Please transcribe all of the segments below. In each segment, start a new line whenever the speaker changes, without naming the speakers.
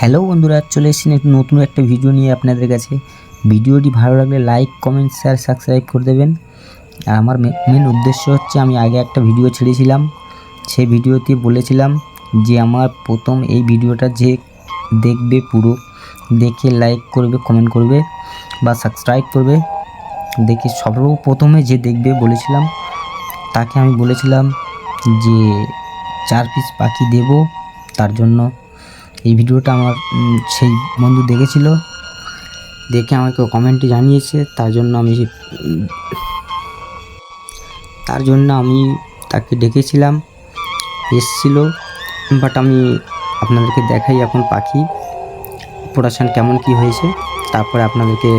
Hello বন্ধুরা, চলে এসেছি নতুন একটা ভিডিও নিয়ে আপনাদের কাছে। ভিডিওটি ভালো লাগলে লাইক, কমেন্ট, শেয়ার, সাবস্ক্রাইব করে দেবেন। আর আমার মেন উদ্দেশ্য হচ্ছে, আমি আগে একটা ভিডিও ছেড়েছিলাম, সেই ভিডিওতে বলেছিলাম যে আমার প্রথম এই ভিডিওটা যে দেখবে, পুরো দেখে লাইক করবে, কমেন্ট করবে বা সাবস্ক্রাইব করবে, দেখে সর্বপ্রথমে যে দেখবে বলেছিলাম, তাকে আমি বলেছিলাম যে 4 পিস পাখি দেব। তার জন্য এই ভিডিওটা আমার সেই বন্ধু দেখেছিল, দেখে আমাকে কমেন্টে জানিয়েছে। তার জন্য আমি তাকে ডেকেছিলাম, এসেছিল। বাট আমি আপনাদেরকে দেখাই এখন পাখি প্রোডাকশান কেমন কি হয়েছে, তারপরে আপনাদেরকে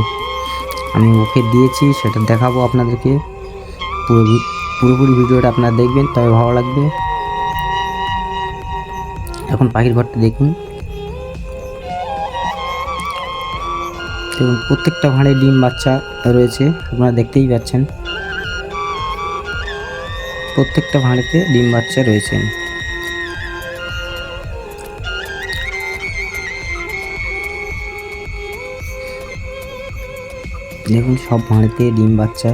আমি ওকে দিয়েছি সেটা দেখাবো আপনাদেরকে। পুরোপুরি ভিডিওটা আপনারা দেখবেন, তবে ভালো লাগবে। এখন পাখির ঘরটা দেখুন। দেখুন, প্রত্যেকটা ভাঁড়ে ডিম বাচ্চা রয়েছে, আপনারা দেখতেই পাচ্ছেন। প্রত্যেকটা ভাঁড়েতে ডিম বাচ্চা রয়েছে। দেখুন, সব ভাঁড়েতে ডিম বাচ্চা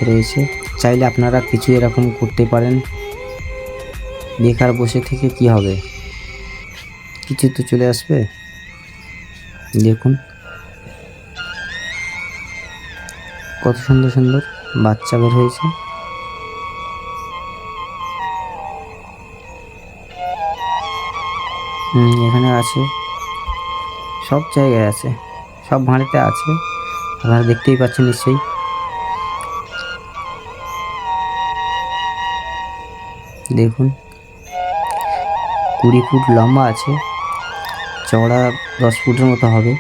রয়েছে। চাইলে আপনারা কিছু এরকম করতে পারেন। বেকার বসে থেকে কি হবে, কিছু তো চলে আসবে। দেখুন কত সুন্দর সুন্দর বাচ্চা বের হয়েছে। এখানে আছে, সব জায়গায় আছে, সব ভাঁড়েতে আছে, আপনারা দেখতেই পাচ্ছেন নিশ্চয়ই। দেখুন 20 ফুট লম্বা আছে, চওড়া 10 ফুটের মতো হবে।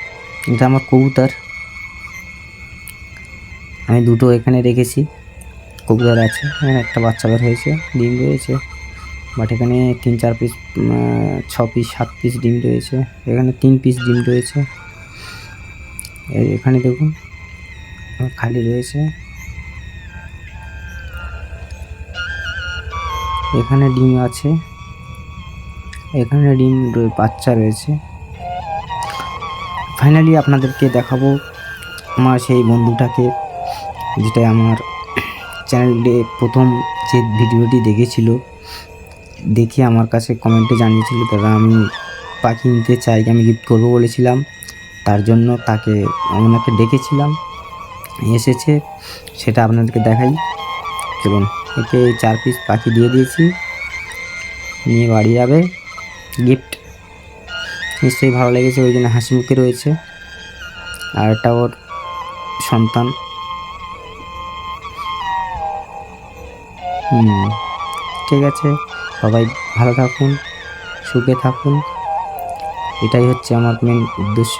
এটা আমার কবুতর, আমি দুটো এখানে রেখেছি। কবুতর আছে, এখানে একটা বাচ্চা বের হয়েছে, ডিম রয়েছে। বাট এখানে 3-4 পিস, 6 পিস 7 পিস ডিম রয়েছে। এখানে 3 পিস ডিম রয়েছে। এখানে দেখুন খালি রয়েছে। এখানে ডিম আছে, এখানে ডিম বাচ্চা রয়েছে। ফাইনালি আপনাদেরকে দেখাবো আমার সেই বন্ধুটাকে, যেটা আমার চ্যানেলে প্রথম যে ভিডিওটি দেখেছিল, দেখে আমার কাছে কমেন্টে জানিয়েছিল দাদা আমি পাখি নিতে চাই, আমি গিফট করবো বলেছিলাম। তার জন্য ওনাকে ডেকেছিলাম, এসেছে, সেটা আপনাদেরকে দেখাই। চলুন, একে 4 পিস পাখি দিয়ে দিয়েছি, নিয়ে বাড়ি যাবে গিফট। নিশ্চয়ই ভালো লেগেছে, ওই জন্য হাসি মুখে রয়েছে। আর এটা ওর সন্তান। ঠিক আছে, সবাই ভালো থাকুন, সুখে থাকুন, এটাই হচ্ছে আমার মেন উদ্দেশ্য।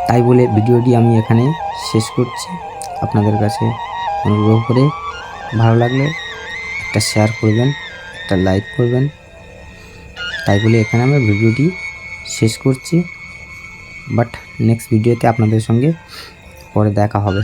তাই বলে ভিডিওটি আমি এখানে শেষ করছি। আপনাদের কাছে অনুগ্রহ করে ভালো লাগলে একটা শেয়ার করবেন, একটা লাইক করবেন। তাই বলে এখানে আমি ভিডিওটি শেষ করছি। বাট নেক্সট ভিডিওতে আপনাদের সঙ্গে পরে দেখা হবে।